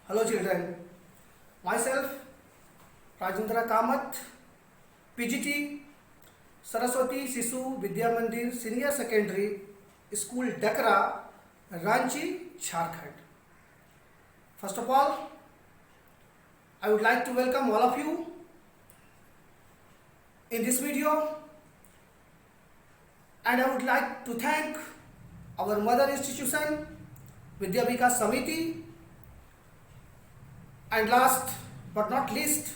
Hello children, myself Rajendra Kamath, PGT, Saraswati Sisu Vidya Mandir Senior Secondary School Dakra, Ranchi, Jharkhand. First of all, I would like to welcome all of you in this video, and I would like to thank our mother institution Vidya Vikas Samiti, and last but not least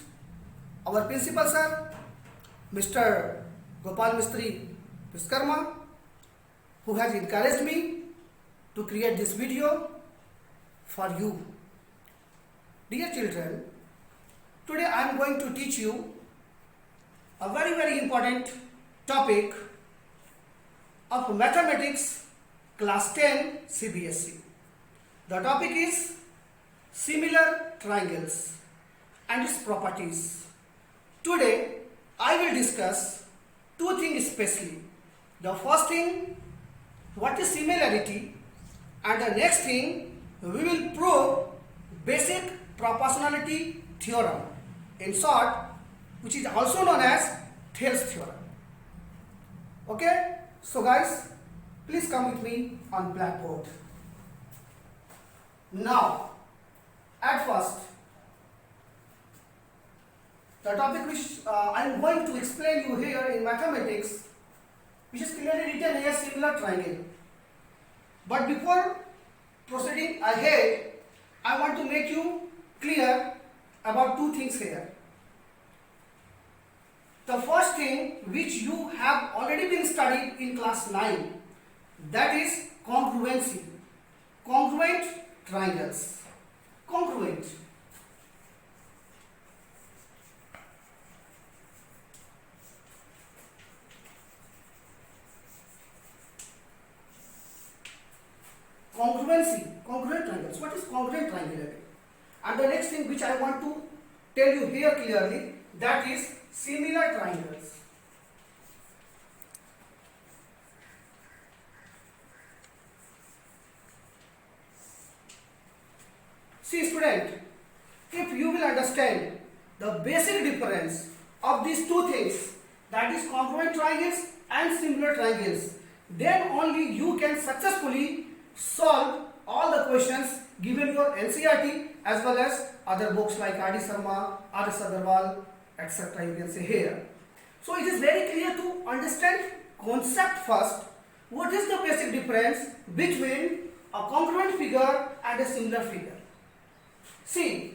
our principal sir Mr. Gopal Mistry Viskarma, who has encouraged me to create this video for you. Dear children, today I am going to teach you a very important topic of mathematics class 10 CBSE. The topic is similar triangles and its properties. Today I will discuss two things especially. The first thing, what is similarity, and the next thing, we will prove basic proportionality theorem, in short, which is also known as Thales theorem. Okay, so guys, please come with me on blackboard. Now, at first, the topic which I am going to explain you here in mathematics, which is clearly written here, similar triangle. But before proceeding ahead, I want to make you clear about two things here. The first thing which you have already been studied in class 9, that is congruency. Congruent triangles. Congruent. Congruency. Congruent triangles. What is congruent triangle? And the next thing which I want to tell you here clearly, that is similar triangles. See student, if you will understand the basic difference of these two things, that is congruent triangles and similar triangles, then only you can successfully solve all the questions given your NCERT as well as other books like R.D. Sharma, R.S. Agarwal, etc. you can say here. So it is very clear to understand concept first. What is the basic difference between a congruent figure and a similar figure? See,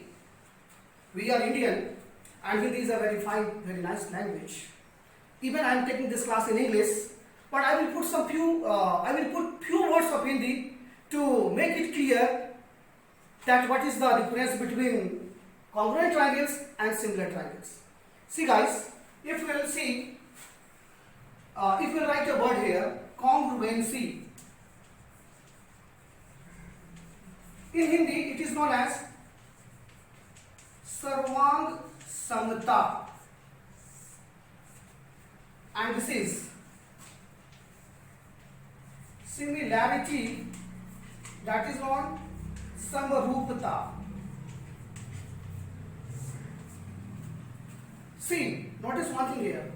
we are Indian and Hindi is a very fine, very nice language. Even I am taking this class in English, but I will put few words of Hindi to make it clear that what is the difference between congruent triangles and similar triangles. See guys, if we will see, if we write a word here, congruency. In Hindi, it is known as Sarvang Samta, and this is similarity, that is known Samrupta. See, notice one thing here.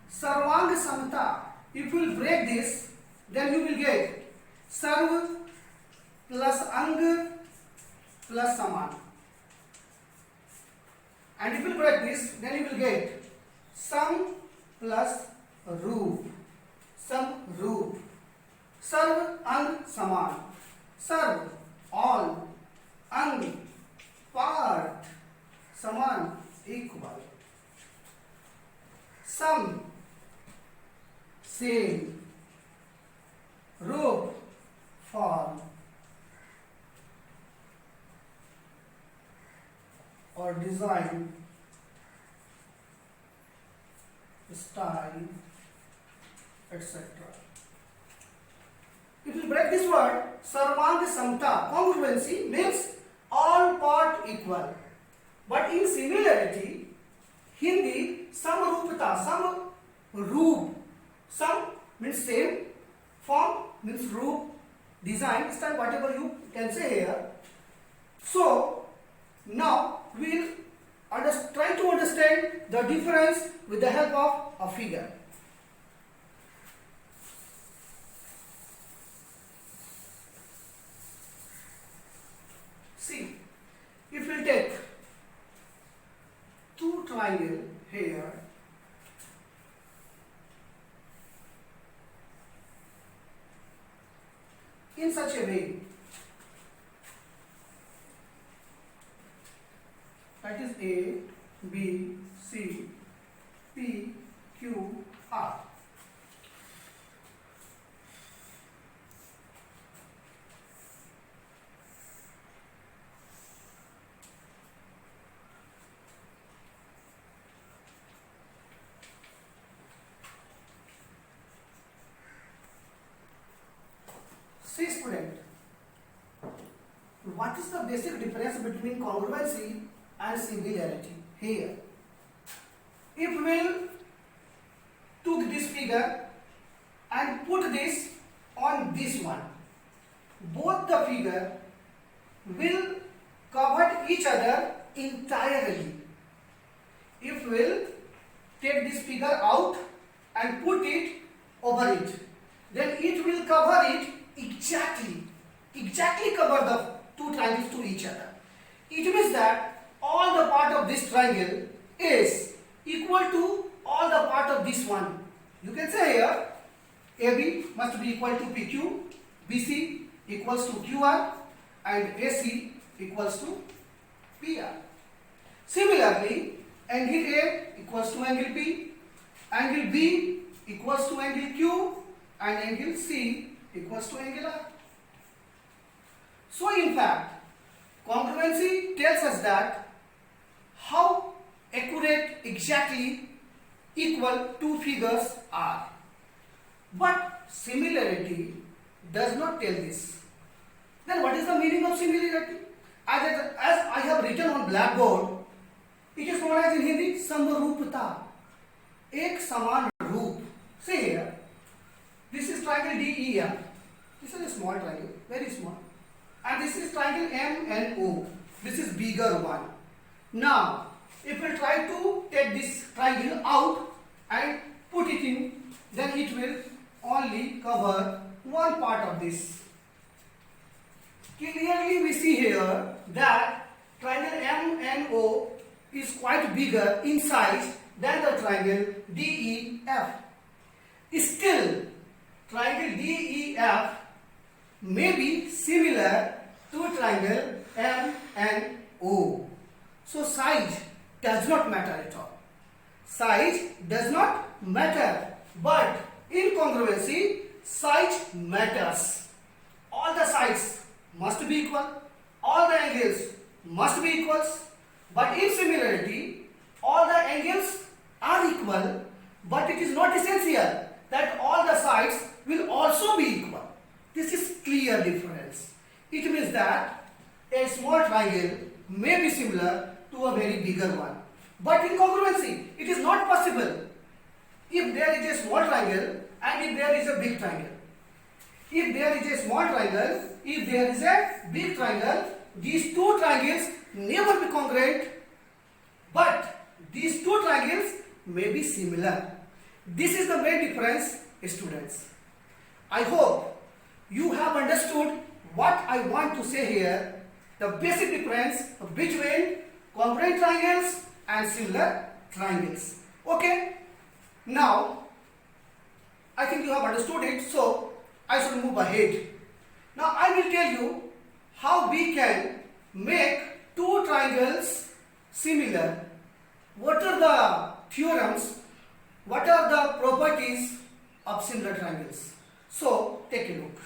Sarvang Samta, if you will break this, then you will get Sarv plus Ang plus Saman. And if you will break this, then you will get Sam plus Roop. Sam Roop. Sarv Ang Saman. Sarv all. Ang part. Saman equal. Sam same. Roop form or design, style, etc. If you break this word, Sarvang Samta, congruency means all part equal. But in similarity, Hindi, Samrupta, some roop, some means same, form means roop, design, style, whatever you can say here. So now we will try to understand the difference with the help of a figure. See, if we take two triangles here, in such a way, that is A, B, C, P, Q, R. See student, what is the basic difference between congruency and similarity here? If we will took this figure and put this on this one, both the figure will cover each other entirely. If we will take this figure out and put it over it, then it will cover it exactly cover the two triangles to each other. It means that all the part of this triangle is equal to all the part of this one. You can say here AB must be equal to PQ, BC equals to QR, and AC equals to PR. Similarly, angle A equals to angle P, angle B equals to angle Q, and angle C equals to angle R. So in fact, congruency tells us that how accurate, exactly equal two figures are. But similarity does not tell this. Then what is the meaning of similarity? As I have written on blackboard, it is known as in Hindi samrupta, ek saman roop. See here, this is triangle DEF. This is a small triangle, very small. And this is triangle MNO. This is bigger one. Now, if we try to take this triangle out and put it in, then it will only cover one part of this. Clearly we see here that triangle MNO is quite bigger in size than the triangle DEF. Still, triangle DEF may be similar to triangle MNO. So size does not matter at all. Size does not matter, but in congruency, size matters. All the sides must be equal, all the angles must be equals, but in similarity, all the angles are equal, but it is not essential that all the sides will also be equal. This is clear difference. It means that a small triangle may be similar to a very bigger one. But in congruency, it is not possible if there is a small triangle and if there is a big triangle. If there is a small triangle, if there is a big triangle, these two triangles never be congruent, but these two triangles may be similar. This is the main difference, students. I hope you have understood what I want to say here, the basic difference between congruent triangles and similar triangles. Okay? Now, I think you have understood it, so I should move ahead. Now, I will tell you how we can make two triangles similar. What are the theorems? What are the properties of similar triangles? So, take a look.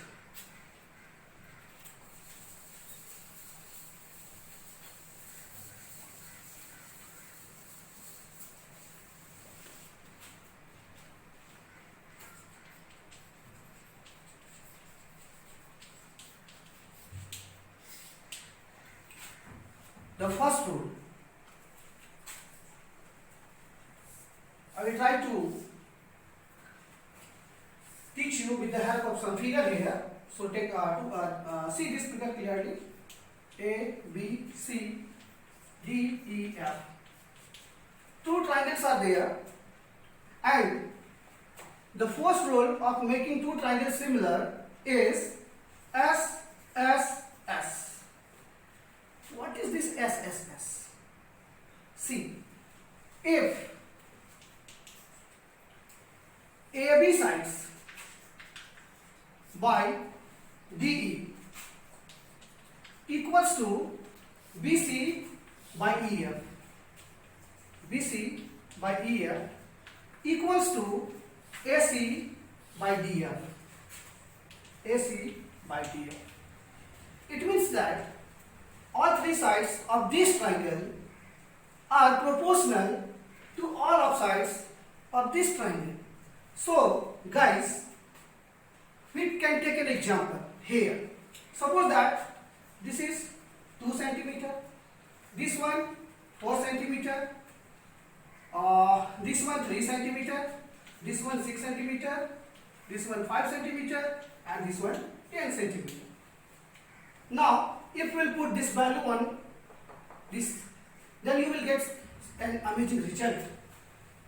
The first rule, I will try to teach you with the help of some figure here. So take see this figure clearly. A, B, C, D, E, F. Two triangles are there, and the first rule of making two triangles similar is S, S, S. What is this S, S, S? See, if AB sides by DE equals to BC by EF, BC by EF equals to AC by DF, AC by DF. It means that all three sides of this triangle are proportional to all of sides of this triangle. So guys, we can take an example here. Suppose that this is 2 centimeter, this one 4 centimeter, this one 3 centimeter, this one 6 centimeter, this one 5 centimeter, and this one 10 centimeter. Now, if we will put this value on this, then you will get an amazing result.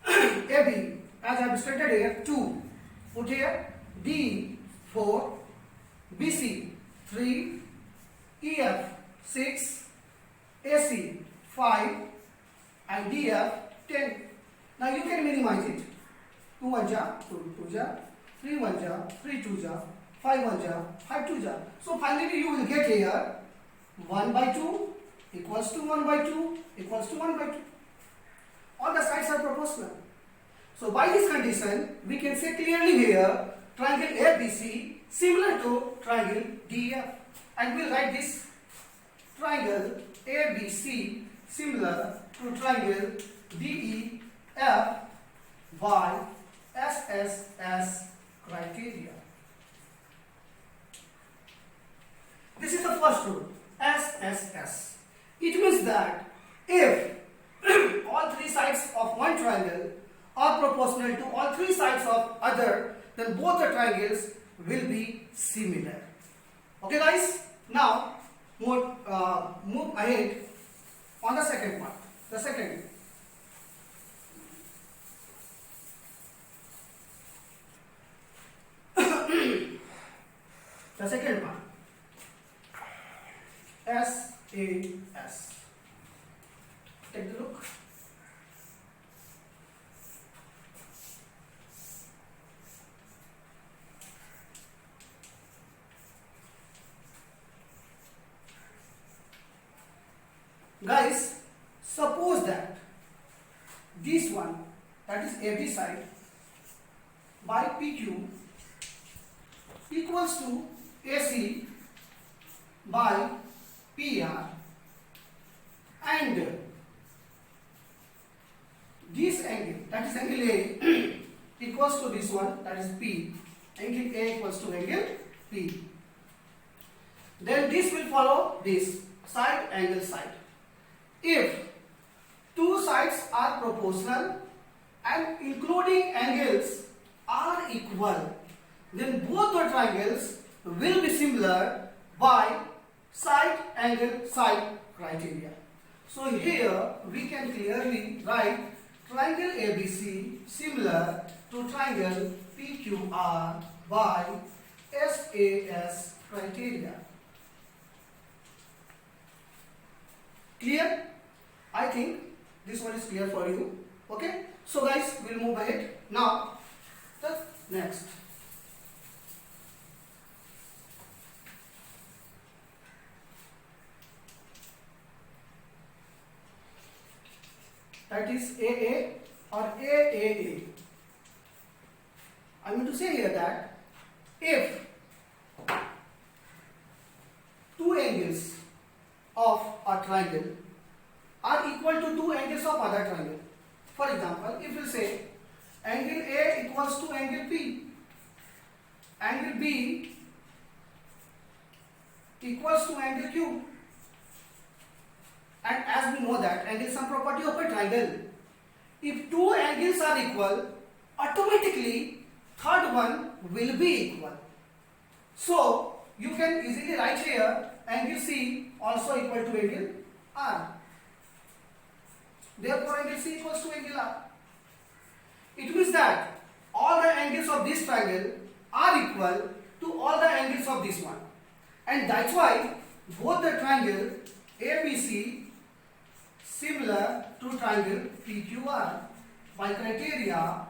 AB, as I have stated here, 2. Put here D 4, BC 3, EF 6, AC 5, and DF 10. Now you can minimize it. 2 1 ja, 2 ja, 3 1 ja, 3 2 ja, 5 1 ja, 5 2 ja. So finally you will get here 1 by 2 equals to 1 by 2 equals to 1 by 2. All the sides are proportional. So by this condition, we can say clearly here triangle ABC similar to triangle DEF, and we'll write this triangle ABC similar to triangle DEF by SSS criteria. This is the first rule, SSS. It means that if all three sides of one triangle are proportional to all three sides of other, then both the triangles will be similar. Okay guys, now move ahead on the second part. The second part, SAS. Take a look. Guys, suppose that this one, that is AB side by PQ equals to AC by PR, and this angle, that is angle A, equals to this one, that is P. Angle A equals to angle P. Then this will follow this side angle side. If two sides are proportional and including angles are equal, then both the triangles will be similar by side angle side criteria. So here we can clearly write triangle ABC similar to triangle PQR by SAS criteria. Clear? I think this one is clear for you. Okay, so guys, we'll move ahead now. The next, that is AA or AAA. I mean to say here that if two angles of a triangle are equal to two angles of other triangle. For example, if you say angle A equals to angle P, angle B equals to angle Q, and as we know that angle is some property of a triangle. If two angles are equal, automatically third one will be equal. So you can easily write here angle C also equal to angle R. Therefore, angle C equals to angle R. It means that all the angles of this triangle are equal to all the angles of this one. And that's why both the triangle ABC similar to triangle PQR by criteria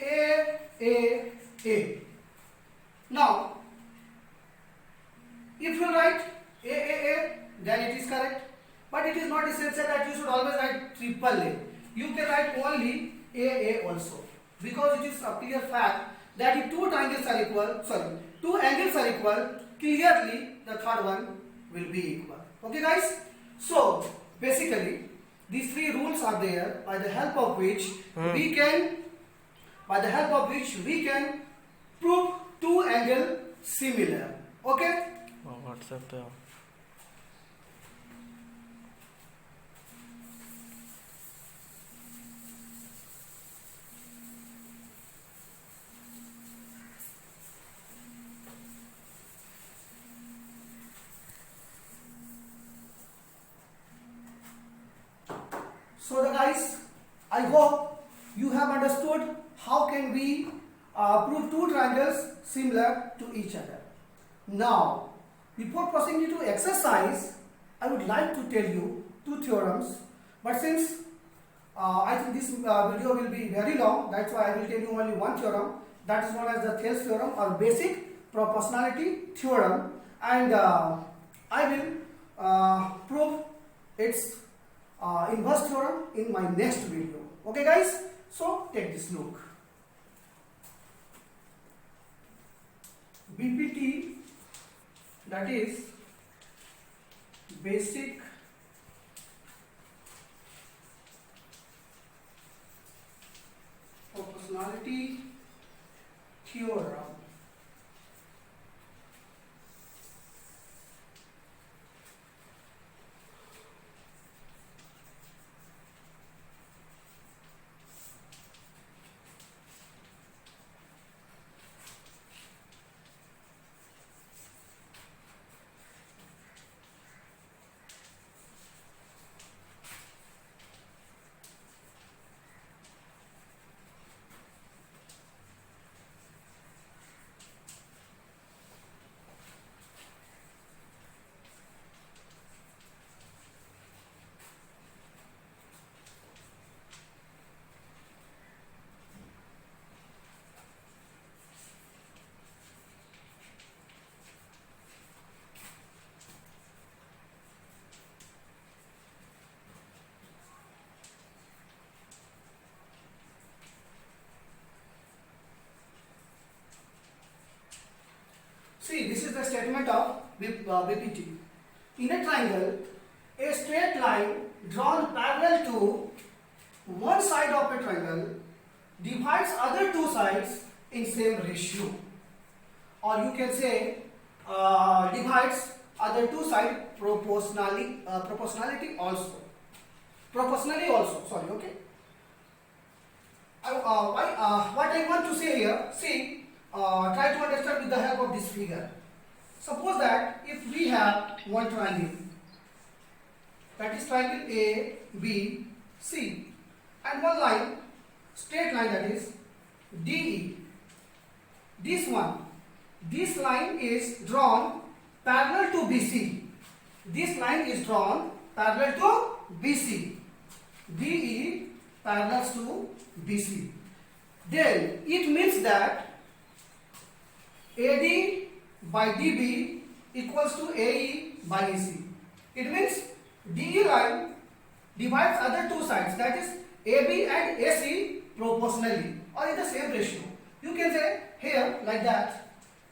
AAA. Now, if you write AAA, then it is correct. But it is not essential that you should always write triple A. You can write only AA also, because it is a clear fact that if two angles are equal, clearly the third one will be equal. Okay, guys? So basically, these three rules are there by the help of which we can prove two angles similar. Okay? WhatsApp पे आओ. So guys, I hope you have understood how can we prove two triangles similar to each other. Now, before proceeding to exercise, I would like to tell you two theorems. But since I think this video will be very long, that's why I will tell you only one theorem. That is known as the Thales theorem or basic proportionality theorem, and I will prove its inverse theorem in my next video. Okay, guys? So take this look. BPT, that is basic proportionality theorem. See, this is the statement of BPT. In a triangle, a straight line drawn parallel to one side of a triangle divides other two sides in same ratio, or you can say divides other two sides proportionally also. Sorry, okay. What I want to say here, see. Try to understand with the help of this figure. Suppose that if we have one triangle, that is triangle A, B, C, and one line, straight line, that is DE. This line is drawn parallel to BC. This line is drawn parallel to BC. DE parallels to BC. Then it means that AD by DB equals to AE by AC. It means DE line divides other two sides, that is AB and AC, proportionally or in the same ratio. You can say here like that,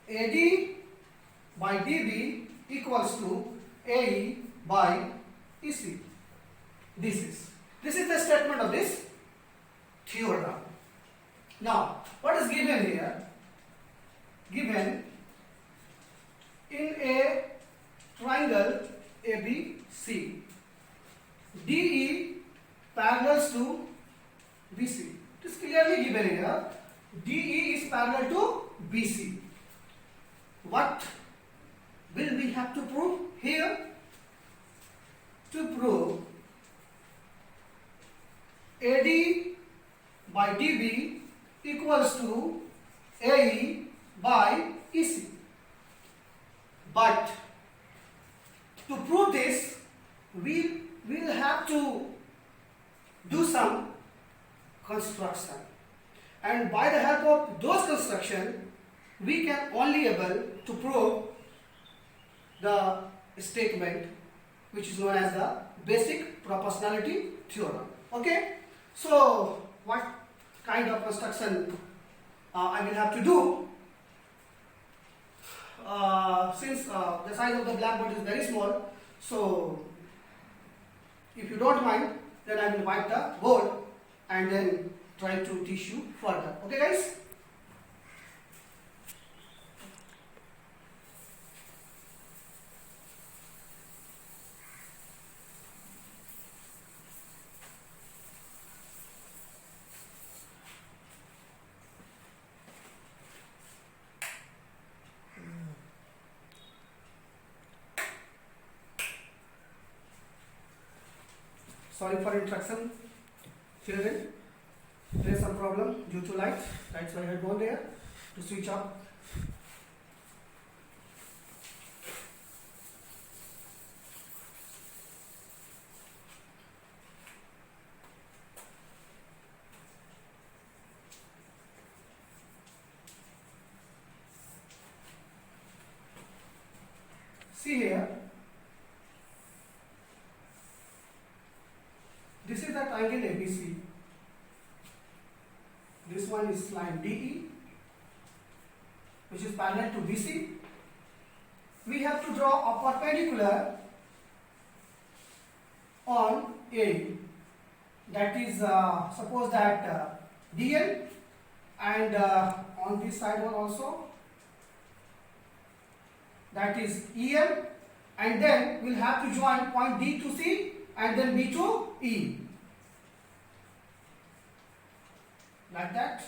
AD by DB equals to AE by EC. This is the statement of this theorem. Now, what is given here? Given in a triangle ABC, DE parallels to BC. It is clearly given here. DE is parallel to BC. What here to prove AD by DB equals to AE by EC. But to prove this, we will have to do some construction, and by the help of those construction we can only able to prove the statement which is known as the basic proportionality theorem. Okay, so what kind of construction I will have to do? Since the size of the blackboard is very small, so if you don't mind, then I will wipe the board and then try to teach you further. Okay guys? Sorry for interruption, children. There is some problem due to light. That's why I had gone there to switch off. See here. This is the triangle ABC. This one is line DE, which is parallel to BC. We have to draw a perpendicular on A. That is, suppose that DL, and on this side one also, that is EM, and then we'll have to join point D to C and then B to E. Like that.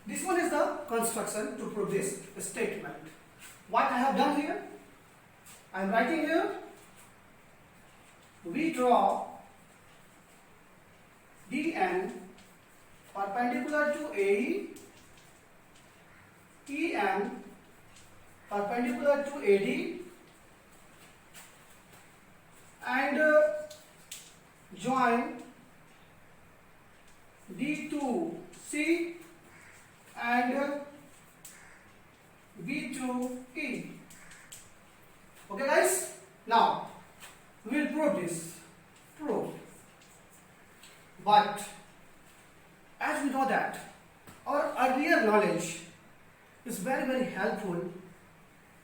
This one is the construction to prove this statement. What I have done here, I am writing here, we draw DN perpendicular to AE, EM perpendicular to AD, and join D to C and B to E. Okay guys, now we will prove this. But as we know that our earlier knowledge is very helpful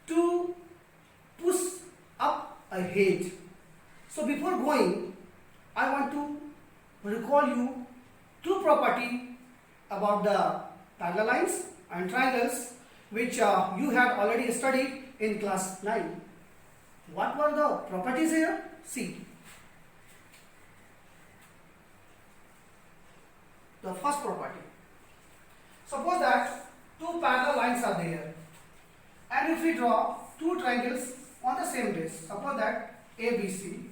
to push up ahead. So before going, I want to recall you two property about the parallel lines and triangles which you had already studied in class 9. What were the properties here? See. The first property. Suppose that two parallel lines are there, and if we draw two triangles on the same base, suppose that ABC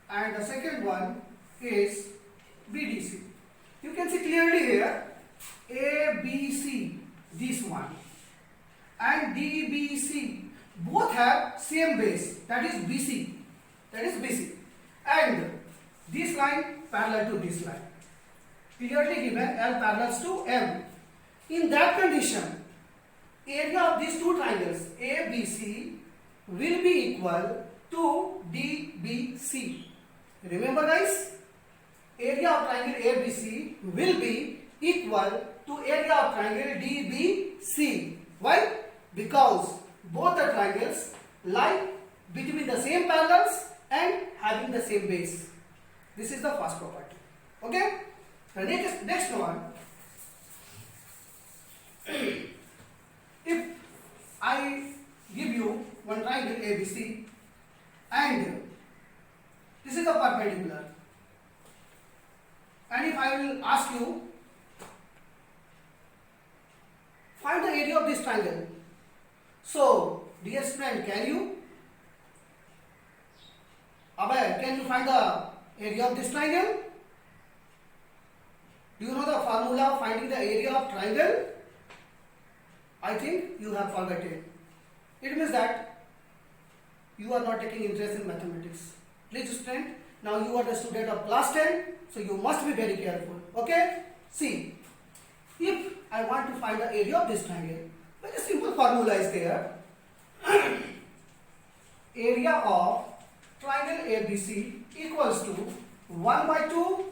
and the second one is BDC. You can see clearly here ABC, this one, and DBC, both have same base, that is BC, and this line parallel to this line, clearly given L parallels to M. In that condition, area of these two triangles ABC will be equal to DBC. Remember guys, area of triangle ABC will be equal to area of triangle DBC. Why? Because both the triangles lie between the same parallels and having the same base. This is the first property. Okay? The next one, if I give you one triangle ABC and this is the perpendicular, and if I will ask you find the area of this triangle, So, dear student, can you find the area of this triangle? Do you know the formula of finding the area of triangle? I think you have forgotten. It means that you are not taking interest in mathematics. Please student, now you are the student of class 10, so you must be very careful. Okay? See, if I want to find the area of this triangle, very simple formula is there. Area of triangle ABC equals to 1 by 2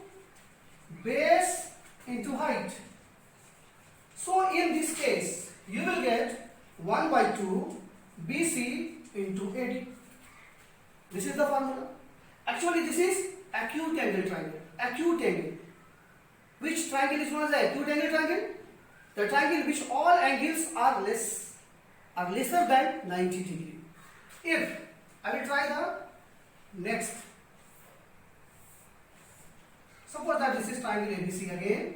base into height. So in this case, you will get 1 by 2 BC into AD. This is the formula. Actually, this is acute angle triangle. Acute angle. Which triangle is known as the acute angle triangle? The triangle in which all angles are lesser than 90 degree. If I will try the next. Suppose that this is triangle ABC again,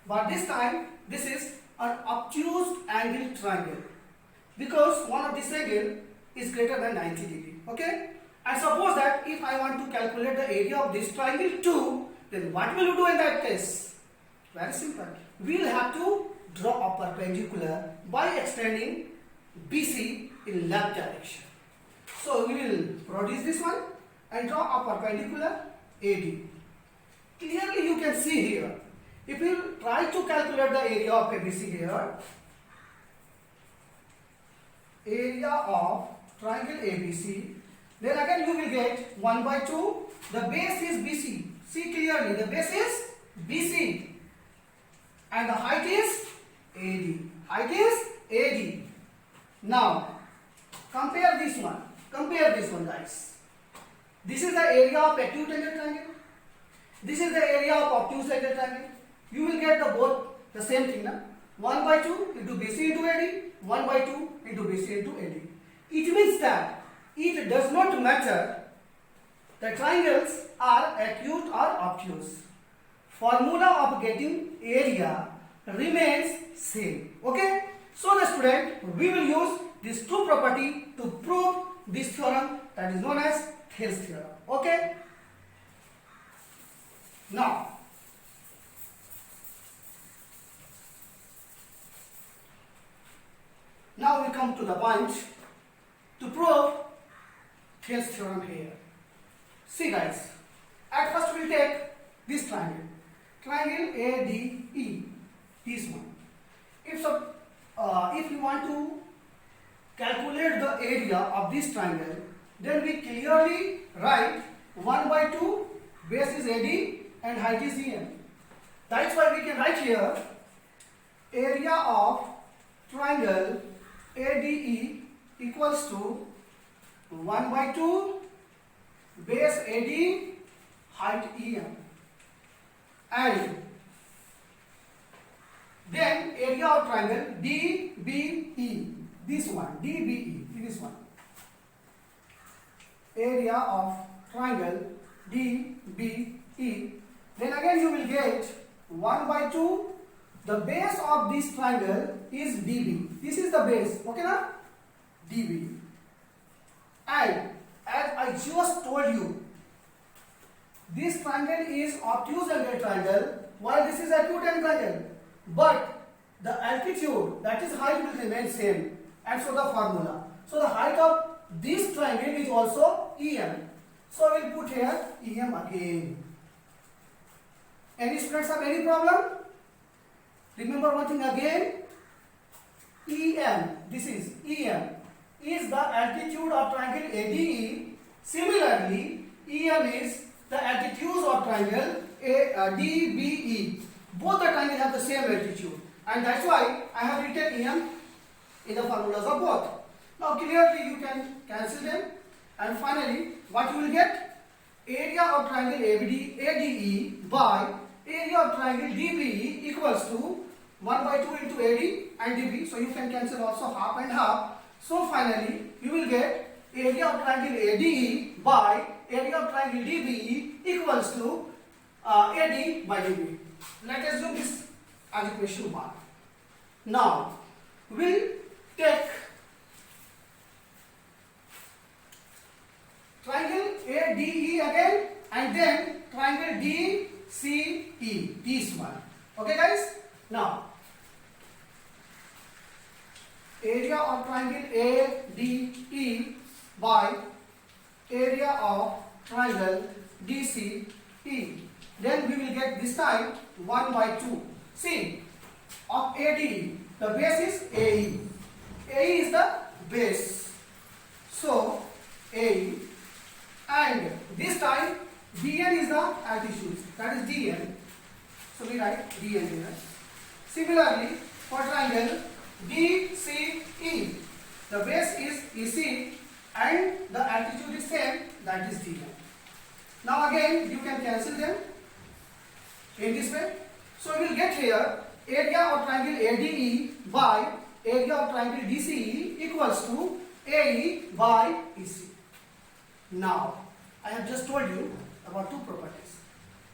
but this time this is an obtuse angle triangle because one of this angle is greater than 90 degree. Okay? And suppose that if I want to calculate the area of this triangle too, then what will you do in that case? Very simple. We will have to draw a perpendicular by extending BC in left direction. So we will produce this one and draw a perpendicular AD. Clearly you can see here. If you try to calculate the area of ABC here, area of triangle ABC, then again you will get 1 by 2. The base is BC. See clearly, the base is BC. And the height is AD. Height is AD. Now, compare this one. Compare this one, guys. This is the area of acute angle triangle. This is the area of obtuse angle triangle. You will get both the same thing. Na? 1 by 2 into BC into AD. 1 by 2 into BC into AD. It means that it does not matter the triangles are acute or obtuse. Formula of getting area remains same. Okay? So the student, we will use this two property to prove this theorem that is known as Thales theorem. Okay? Now we come to the point to prove Thales theorem here. See guys, at first we will take this triangle. Triangle ADE, this one. If you want to calculate the area of this triangle, then we clearly write 1 by 2, base is AD and height is EM. That's why we can write here area of triangle ADE equals to 1 by 2 base AD height EM, and then area of triangle DBE, this one, DBE, this one, area of triangle DBE, then again you will get 1 by 2, the base of this triangle is DB, this is the base, okay na, DB, and as I just told you, this triangle is obtuse angle triangle while this is acute angle triangle, but the altitude, that is height, will remain same, and so the formula. So the height of this triangle is also EM. So we will put here EM again. Any students have any problem? Remember one thing again, EM, this is EM, is the altitude of triangle ADE. Similarly, EM is the altitude of triangle DBE. Both the triangles have the same altitude, and that's why I have written EM in the formulas of both. Now clearly you can cancel them, and finally what you will get? Area of triangle ADE by area of triangle DBE equals to 1 by 2 into AD and DB. So you can cancel also half and half. So finally you will get area of triangle ADE by area of triangle DBE equals to AD by DB. Let us do this as equation 1. Now we will take DE again, and then triangle DCE, this one. Okay guys, now area of triangle ADE by area of triangle DCE. Then we will get this time 1 by 2. See, of ADE, the base is AE. AE is the base. So, AE, and this time DN is the altitude, that is DN. So we write DN here. Similarly, for triangle DCE, the base is EC and the altitude is same, that is DN. Now again you can cancel them in this way. So we will get here area of triangle ADE by area of triangle DCE equals to AE by EC. Now I have just told you about two properties.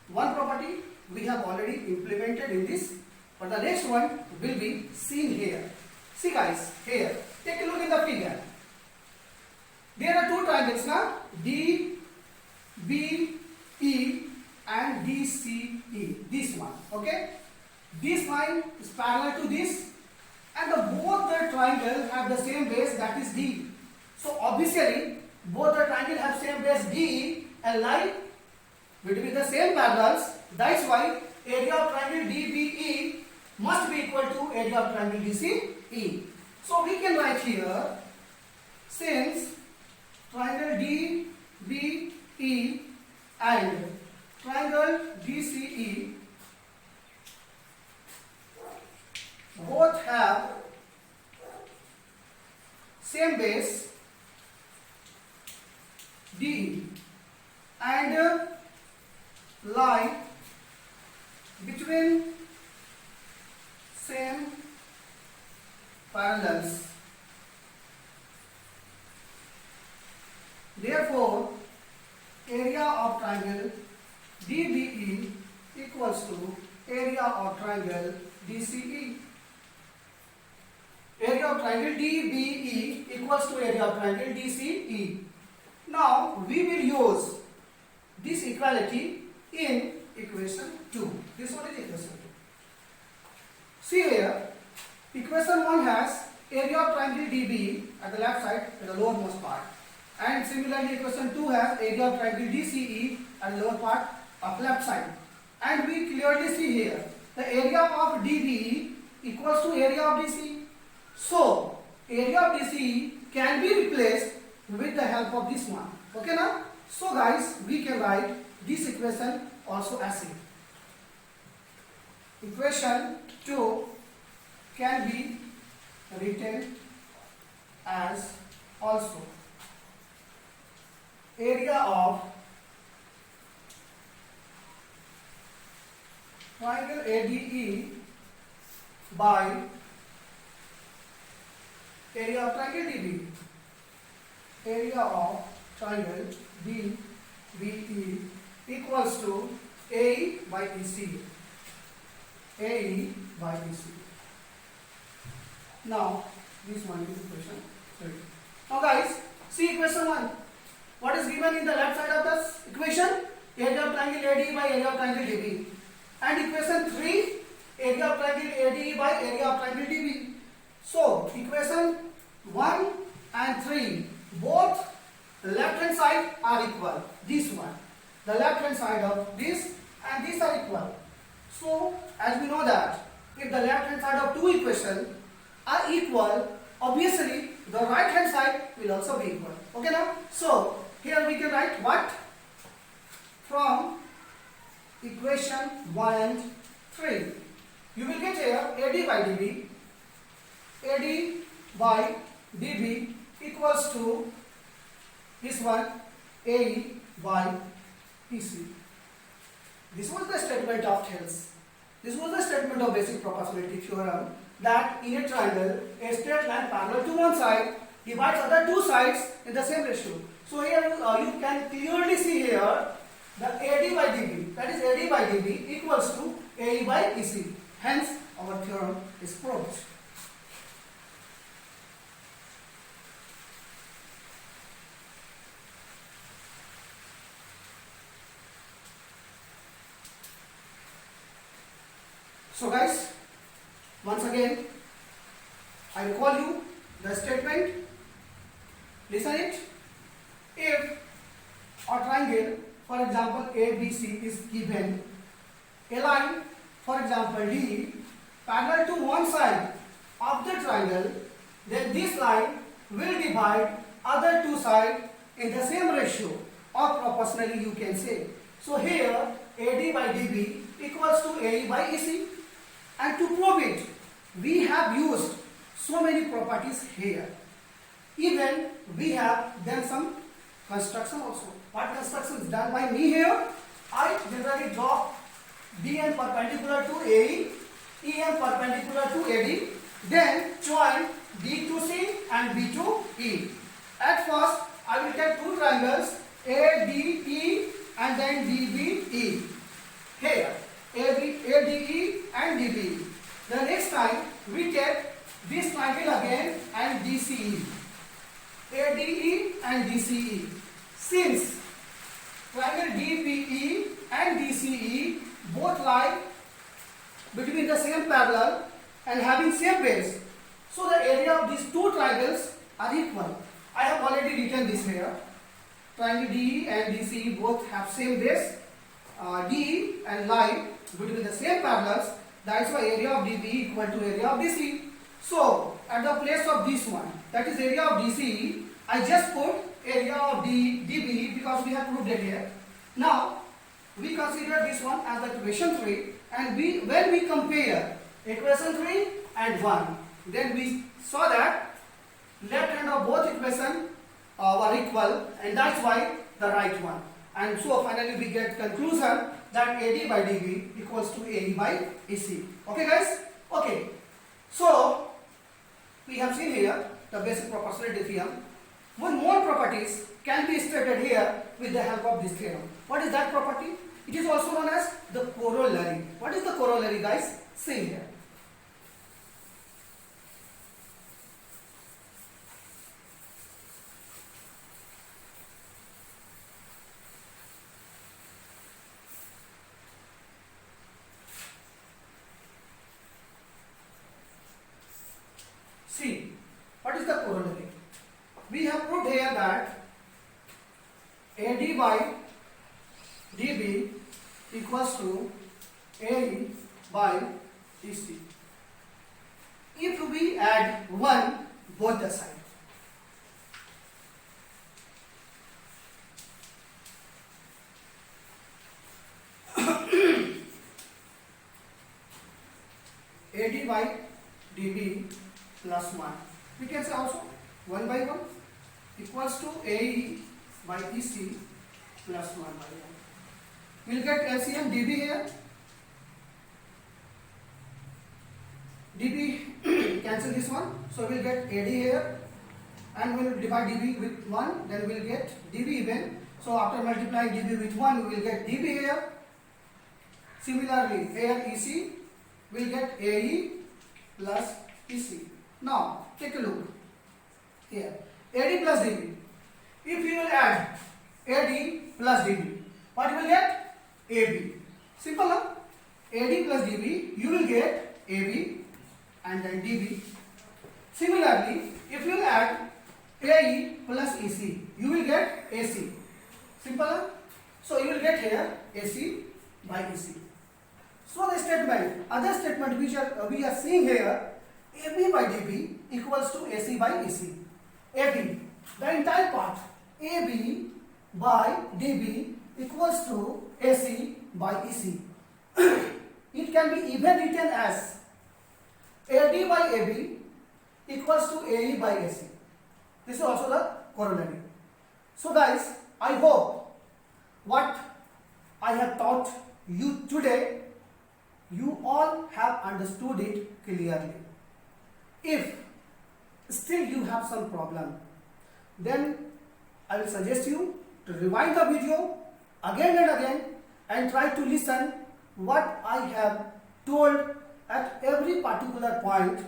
One property we have already implemented in this, but the next one will be seen here. See guys, here, take a look in the figure. There are two triangles now, DBE and DCE, this one, okay? This line is parallel to this, and both the triangle have the same base, that is D. So obviously both the triangle have same base D and lie between the same parallels. That's why area of triangle DBE must be equal to area of triangle DCE. So we can write here, since triangle DBE and triangle DCE both have same base D and lie between same parallels. Therefore, area of triangle DBE equals to area of triangle DCE. Area of triangle DBE equals to area of triangle DCE. Now we will use this equality in equation 2. This one is equation 2. See here, equation 1 has area of triangle DBE at the left side, at the lowermost part, and similarly equation 2 has area of triangle DCE at the lower part of left side. And we clearly see here the area of DBE equals to area of DCE. So area of DCE can be replaced with the help of this one. Okay now? So guys, we can write this equation also as it. Equation 2 can be written as also area of triangle ADE by area of triangle DBE. Area of triangle DBE equals to AE by EC. AE by EC. Now, this one is equation 3. Now guys, see equation 1. What is given in the left side of this equation? Area of triangle ADE by area of triangle DBE. And equation 3, area of triangle ADE by area of triangle DBE. So, equation 1 and 3, both left hand side are equal. This one, the left hand side of this and this are equal. So, as we know that if the left hand side of two equations are equal, obviously the right hand side will also be equal. Okay now? So, here we can write what? From equation 1 and 3. You will get here AD by DB. AD by DB equals to this one AE by EC. This was the statement of Thales. This was the statement of basic proportionality theorem, that in a triangle, a straight line parallel to one side divides other two sides in the same ratio. So here you can clearly see here the AD by DB, that is AD by DB equals to AE by EC. Hence our theorem is proved. So guys, once again I will call you the statement. Listen it. If a triangle, for example ABC, is given, a line, for example D, parallel to one side of the triangle, then this line will divide other two sides in the same ratio, or proportionally you can say. So here AD by DB equals to AE by EC, and to prove it we have used so many properties here. Even we have done some construction also. What construction is done by me here? I generally draw DN perpendicular to AE, EM perpendicular to AD, then join D to C and B to E. At first I will take two triangles ADE and then DBE. Here ADE and DBE. The next time we take this triangle again and DCE. ADE and DCE. Since triangle DBE and DCE both lie between the same parallel and having same base, so the area of these two triangles are equal. I have already written this here. Triangle DE and DCE both have same base, DE, and lie between the same parallels. That is why area of DBE equal to area of DCE. So at the place of this one, that is area of DCE, I just put area of DBE because we have proved it here. Now we consider this one as the equation 3, and when we compare equation 3 and 1, then we saw that left hand of both equations were equal, and that's why the right one. And so finally we get conclusion that AD by DB equals to AE by EC. Okay guys? Okay. So we have seen here the basic proportionality theorem. One more properties can be stated here with the help of this theorem. What is that property? It is also known as the corollary. What is the corollary, guys? See here. See, what is the corollary? We have proved here that AD by DB equals to AE by EC. If we add 1 both the sides, AD by DB plus 1, we can say also 1 by 1 equals to AE by EC plus 1 by 1. We will get LCM DB here. DB cancel this one, so we will get AD here, and we will divide DB with 1, then we will get DB even. So after multiplying DB with 1, we will get DB here. Similarly, here EC, we will get AE plus EC. Now take a look here, AD plus DB. If you will add AD plus DB, what you will get? AB. Simple, huh? AD plus DB, you will get AB and then DB. Similarly, if you will add AE plus EC, you will get AC. Simple, huh? So you will get here AC by EC. So the statement, other statement which we are seeing here, AB by DB equals to AC by EC. AB, the entire part, AB by DB equals to AC by EC. It can be even written as AD by AB equals to AE by AC. This is also the corollary. So guys, I hope what I have taught you today, you all have understood it clearly. If still you have some problem, then I will suggest you to rewind the video again and again and try to listen what I have told at every particular point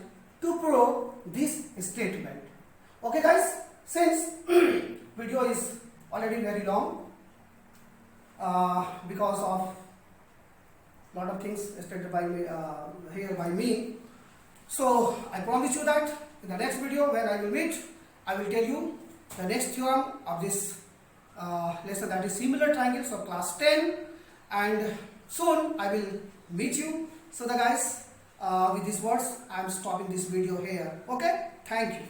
to prove this statement. Okay guys, since video is already very long because of lot of things stated by me here by me. So I promise you that in the next video when I will meet, I will tell you the next theorem of this lesson, that is similar triangles of class 10, and soon I will meet you. So the guys, with these words I am stopping this video here. Okay, thank you.